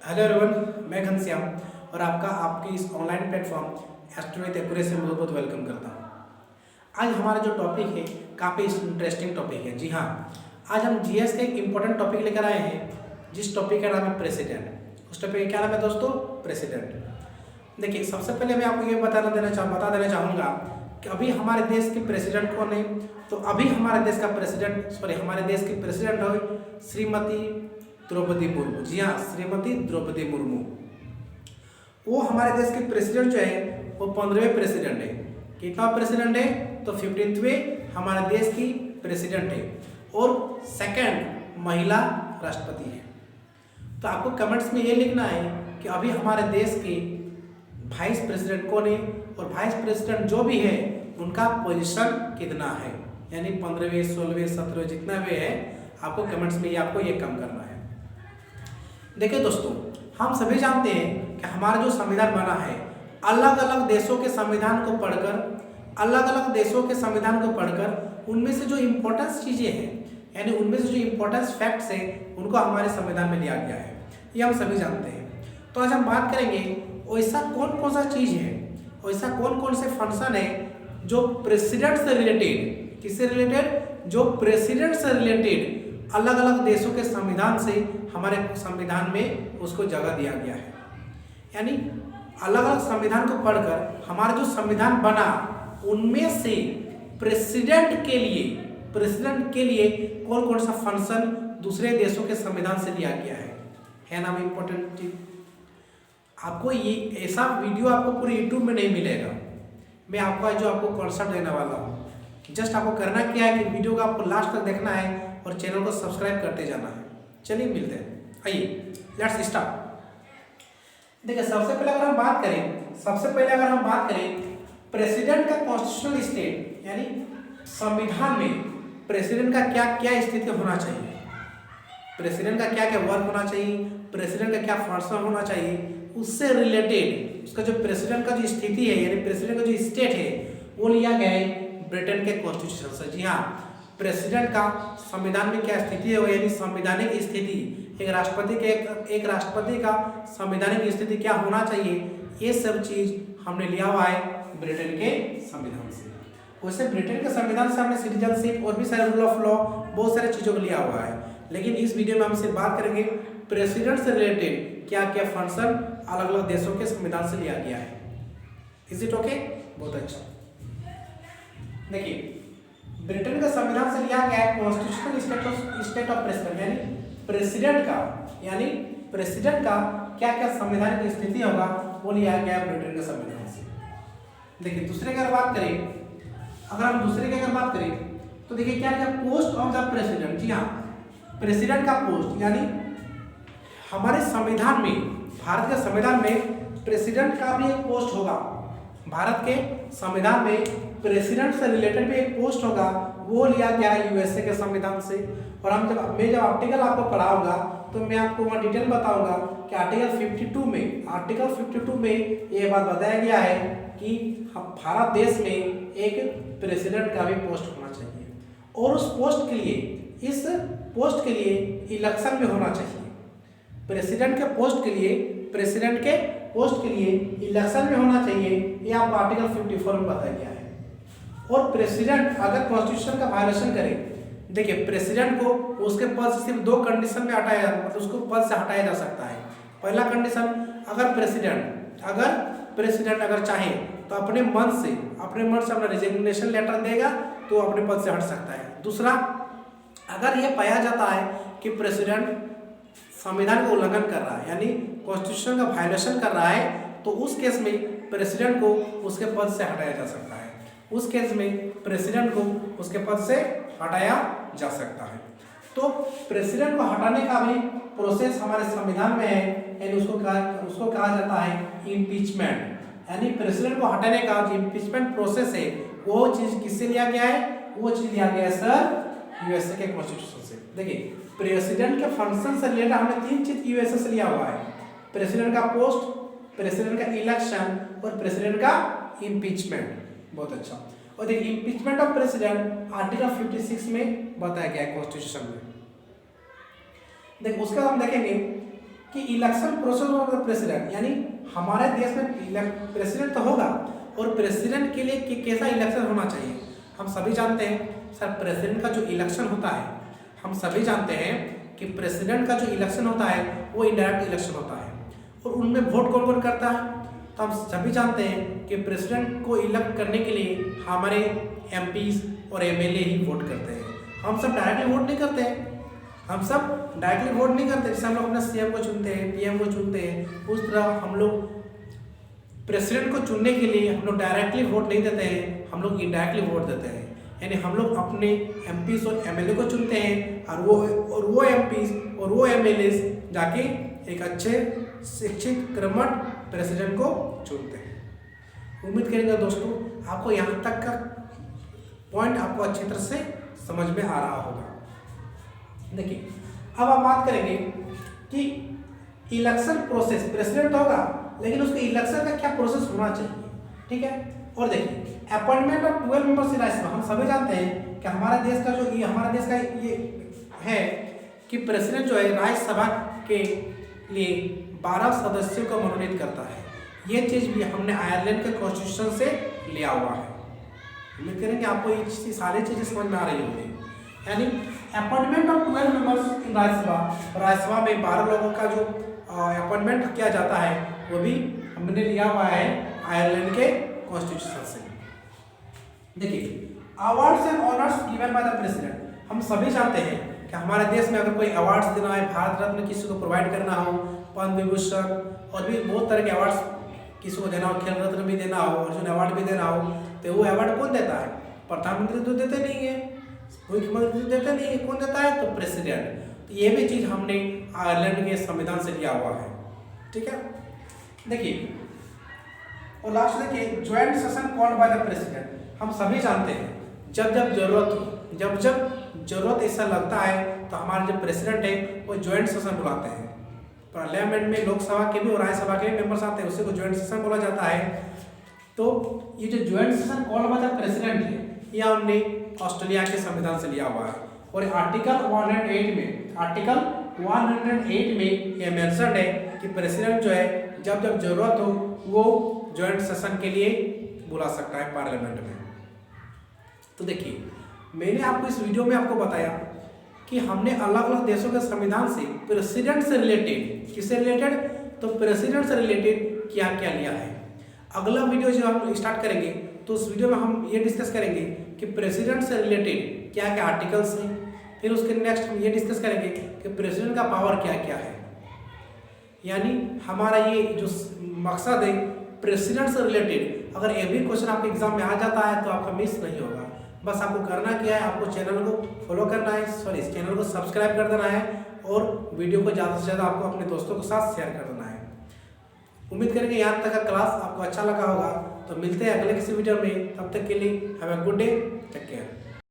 Hello everyone, मैं घनश्याम और आपके इस online platform astro with accuracy से बहुत बहुत वेलकम करता हूँ। आज हमारा जो टॉपिक है काफ़ी इंटरेस्टिंग टॉपिक है। जी हाँ, आज हम जीएस का एक इम्पोर्टेंट टॉपिक लेकर आए हैं जिस टॉपिक का नाम है प्रेसिडेंट। उस टॉपिक का क्या नाम है दोस्तों? प्रेसिडेंट। देखिए, सबसे पहले मैं आपको ये बता देना चाहूँगा कि अभी हमारे देश के प्रेसिडेंट कौन है। तो अभी हमारे देश की प्रेसिडेंट है श्रीमती द्रौपदी मुर्मू। जी हाँ, श्रीमती द्रौपदी मुर्मू। वो हमारे देश के प्रेसिडेंट जो है वो 15वें प्रेसिडेंट है। कितना प्रेसिडेंट है? तो 15वें हमारे देश की प्रेसिडेंट है और सेकंड महिला राष्ट्रपति है। तो आपको कमेंट्स में ये लिखना है कि अभी हमारे देश के वाइस प्रेसिडेंट कौन है और वाइस प्रेसिडेंट जो भी है उनका पोजीशन कितना है, यानी 15वें 16वें 17वें जितना भी है। आपको कमेंट्स में आपको ये कम करना है। देखिए दोस्तों, हम सभी जानते हैं कि हमारा जो संविधान बना है अलग अलग देशों के संविधान को पढ़कर उनमें से जो इम्पोर्टेंस चीज़ें हैं, यानी उनमें से जो इम्पोर्टेंस फैक्ट्स हैं उनको हमारे संविधान में लिया गया है। ये हम सभी जानते हैं। तो आज हम बात करेंगे ऐसा कौन कौन सा चीज़ है, ऐसा कौन कौन से फंक्शन है जो प्रेसिडेंट से रिलेटेड, किससे रिलेटेड? जो प्रेसिडेंट से रिलेटेड अलग अलग देशों के संविधान से हमारे संविधान में उसको जगह दिया गया है। यानी अलग अलग संविधान को पढ़कर हमारा जो संविधान बना उनमें से प्रेसिडेंट के लिए कौन कौन सा फंक्शन दूसरे देशों के संविधान से लिया गया है ना इम्पोर्टेंट चीज। आपको ये ऐसा वीडियो आपको पूरे यूट्यूब में नहीं मिलेगा। मैं आपको कॉन्सेप्ट देने वाला हूँ। जस्ट आपको करना क्या है कि वीडियो को आपको लास्ट तक देखना है और चैनल को सब्सक्राइब करते जाना है। चलिए मिलते हैं। आइए लेट्स स्टार्ट। देखिए, सबसे पहले अगर हम बात करें प्रेसिडेंट का कॉन्स्टिट्यूशनल स्टेट, यानी संविधान में प्रेसिडेंट का क्या क्या स्थिति होना चाहिए, प्रेसिडेंट का क्या क्या वर्क होना चाहिए, प्रेसिडेंट का क्या फंक्शन होना चाहिए, उससे रिलेटेड उसका जो प्रेसिडेंट का जो स्थिति है, यानी प्रेसिडेंट का जो स्टेट है वो लिया गया है ब्रिटेन के कॉन्स्टिट्यूशन से। जी हाँ, प्रेसिडेंट का संविधान में क्या स्थिति है, यानी संवैधानिक स्थिति, एक राष्ट्रपति का संवैधानिक स्थिति क्या होना चाहिए, ये सब चीज हमने लिया हुआ है ब्रिटेन के संविधान से। वैसे ब्रिटेन के संविधान से हमने सिटीजनशिप और भी सारे रूल ऑफ लॉ बहुत सारे चीजों को लिया हुआ है, लेकिन इस वीडियो में हम सिर्फ बात करेंगे प्रेसिडेंट से रिलेटेड क्या क्या फंक्शन अलग अलग देशों के संविधान से लिया गया है। Is it okay? बहुत अच्छा। देखिए, ब्रिटेन का संविधान से लिया गया है कॉन्स्टिट्यूशनल स्टेट ऑफ प्रेसिडेंट, यानी प्रेसिडेंट का क्या क्या संवैधानिक स्थिति होगा वो लिया गया है ब्रिटेन के संविधान से। देखिए, दूसरे की अगर बात करें तो देखिए क्या क्या पोस्ट ऑफ द प्रेसिडेंट। जी हाँ, प्रेसिडेंट का पोस्ट, यानी हमारे संविधान में, भारत के संविधान में प्रेसिडेंट का भी एक पोस्ट होगा। भारत के संविधान में प्रेसिडेंट से रिलेटेड भी एक पोस्ट होगा, वो लिया गया है यूएसए के संविधान से। और मैं जब आर्टिकल आपको पढ़ाऊंगा तो मैं आपको वहाँ डिटेल बताऊंगा कि आर्टिकल 52 में ये बात बताया गया है कि भारत देश में एक प्रेसिडेंट का भी पोस्ट होना चाहिए और इस पोस्ट के लिए इलेक्शन में होना चाहिए। प्रेसिडेंट के पोस्ट के लिए इलेक्शन में होना चाहिए, ये आपको आर्टिकल 54 में बताया गया है। और प्रेसिडेंट अगर कॉन्स्टिट्यूशन का वायलेशन करे, देखिए प्रेसिडेंट को उसके पद से सिर्फ 2 कंडीशन में उसको पद से हटाया जा सकता है। पहला कंडीशन, अगर प्रेसिडेंट अगर चाहे तो अपने मन से अपना रिजिग्नेशन लेटर देगा तो अपने पद से हट सकता है। दूसरा, अगर यह पाया जाता है कि प्रेसिडेंट संविधान का उल्लंघन कर रहा है, यानी कॉन्स्टिट्यूशन का वायलेशन कर रहा है, तो उस केस में प्रेसिडेंट को उसके पद से हटाया जा सकता है। तो प्रेसिडेंट को हटाने का भी प्रोसेस हमारे संविधान में है, यानी उसको कहा जाता है इम्पीचमेंट। यानी प्रेसिडेंट को हटाने का जो इम्पीचमेंट प्रोसेस है वो चीज किससे लिया गया है? वो चीज लिया गया है सर यूएसए के कॉन्स्टिट्यूशन से। देखिए, प्रेसिडेंट के फंक्शन से रिलेटेड हमने 3 चीज यूएसए से लिया हुआ है: प्रेसिडेंट का पोस्ट, प्रेसिडेंट का इलेक्शन और प्रेसिडेंट का इम्पीचमेंट। बहुत अच्छा। और देखिए, इम्पीचमेंट ऑफ प्रेसिडेंट आर्टिकल 56 में बताया गया है कॉन्स्टिट्यूशन में। देखिए, उसका हम देखेंगे कि election process of the president, यानी हमारे देश में प्रेसिडेंट तो होगा और प्रेसिडेंट के लिए कैसा इलेक्शन होना चाहिए। हम सभी जानते हैं सर प्रेसिडेंट का जो इलेक्शन होता है, हम सभी जानते हैं कि प्रेसिडेंट का जो इलेक्शन होता है वो इनडायरेक्ट इलेक्शन होता है और उनमें वोट कौन कौन करता है। तो हम सभी जानते हैं कि प्रेसिडेंट को इलेक्ट करने के लिए हमारे एमपीज और एमएलए ही वोट करते हैं। हम सब डायरेक्टली वोट नहीं करते हैं, हम सब डायरेक्टली वोट नहीं करते। जैसे हम लोग अपने सीएम को चुनते हैं, पीएम को चुनते हैं, उस तरह हम लोग प्रेसिडेंट को चुनने के लिए हम लोग डायरेक्टली वोट नहीं देते हैं, हम लोग इनडायरेक्टली वोट देते हैं। यानी हम लोग अपने एमपीज और एमएलए को चुनते हैं और वो एमपीज और वो एमएलए जाके एक अच्छे शिक्षित कर्मठ प्रेसिडेंट को चुनते हैं। उम्मीद करेंगे दोस्तों आपको यहाँ तक का पॉइंट आपको अच्छी तरह से समझ में आ रहा होगा। देखिए अब आप बात करेंगे कि इलेक्शन प्रोसेस, प्रेसिडेंट होगा लेकिन उसके इलेक्शन का क्या प्रोसेस होना चाहिए, ठीक है। और देखिए appointment of 12 members in Rajya Sabha, हम सभी जानते हैं कि हमारे देश का ये है कि प्रेसिडेंट जो है राज्यसभा के लिए 12 सदस्यों को मनोनीत करता है। ये चीज़ भी हमने आयरलैंड के कॉन्स्टिट्यूशन से लिया हुआ है। उम्मीद करेंगे आपको ये सारी चीज़ें समझ में आ रही होंगी। यानी appointment of 12 members in Rajya Sabha में 12 लोगों का जो अपॉइंटमेंट किया जाता है वो भी हमने लिया हुआ है आयरलैंड के कॉन्स्टिट्यूशन से। देखिए awards and honours given by the president, हम सभी जानते हैं कि हमारे देश में अगर कोई अवार्ड्स देना है, भारत रत्न किसी को प्रोवाइड करना हो, पद्म विभूषण और भी बहुत तरह के अवार्ड्स किसी को देना हो, खेल रत्न भी देना हो, अर्जुन अवार्ड भी देना हो, तो वो अवार्ड कौन देता है? प्रधानमंत्री तो देते नहीं है, मुख्यमंत्री तो देते नहीं है, कौन देता है? तो प्रेसिडेंट। तो ये भी चीज़ हमने आयरलैंड के संविधान से लिया हुआ है, ठीक है। देखिए और लास्ट देखिए joint session called by the president, हम सभी जानते हैं जब जरूरत हो, जब जरूरत ऐसा लगता है तो हमारे जो प्रेसिडेंट है वो ज्वाइंट सेशन बुलाते हैं। पार्लियामेंट में लोकसभा के भी और राज्यसभा के भी मेंबर्स आते हैं, उसी को ज्वाइंट सेशन बोला जाता है। तो ये जो joint session called by the president है ये हमने ऑस्ट्रेलिया के संविधान से लिया हुआ है और आर्टिकल 108 में ये मेंशन है कि प्रेसिडेंट जो है जब जरूरत हो वो ज्वाइंट सेशन के लिए बुला सकता है पार्लियामेंट में। तो देखिए मैंने आपको इस वीडियो में आपको बताया कि हमने अलग अलग देशों के संविधान से प्रेसिडेंट से रिलेटेड, किससे रिलेटेड? तो प्रेसिडेंट से रिलेटेड क्या क्या लिया है। अगला वीडियो जो हम स्टार्ट करेंगे तो उस वीडियो में हम ये डिस्कस करेंगे कि प्रेसिडेंट से रिलेटेड क्या क्या आर्टिकल्स हैं। फिर उसके नेक्स्ट हम ये डिस्कस करेंगे कि प्रेसिडेंट का पावर क्या क्या है। यानी हमारा ये जो मकसद है प्रेसिडेंट से रिलेटेड, अगर ये भी क्वेश्चन आपके एग्जाम में आ जाता है तो आपका मिस नहीं होगा। बस आपको करना क्या है, आपको चैनल को फॉलो करना है, इस चैनल को सब्सक्राइब कर देना है और वीडियो को ज़्यादा से ज़्यादा आपको अपने दोस्तों के साथ शेयर कर देना है। उम्मीद करेंगे यहाँ तक का क्लास आपको अच्छा लगा होगा। तो मिलते हैं अगले किसी वीडियो में, तब तक के लिए have a good day, take care.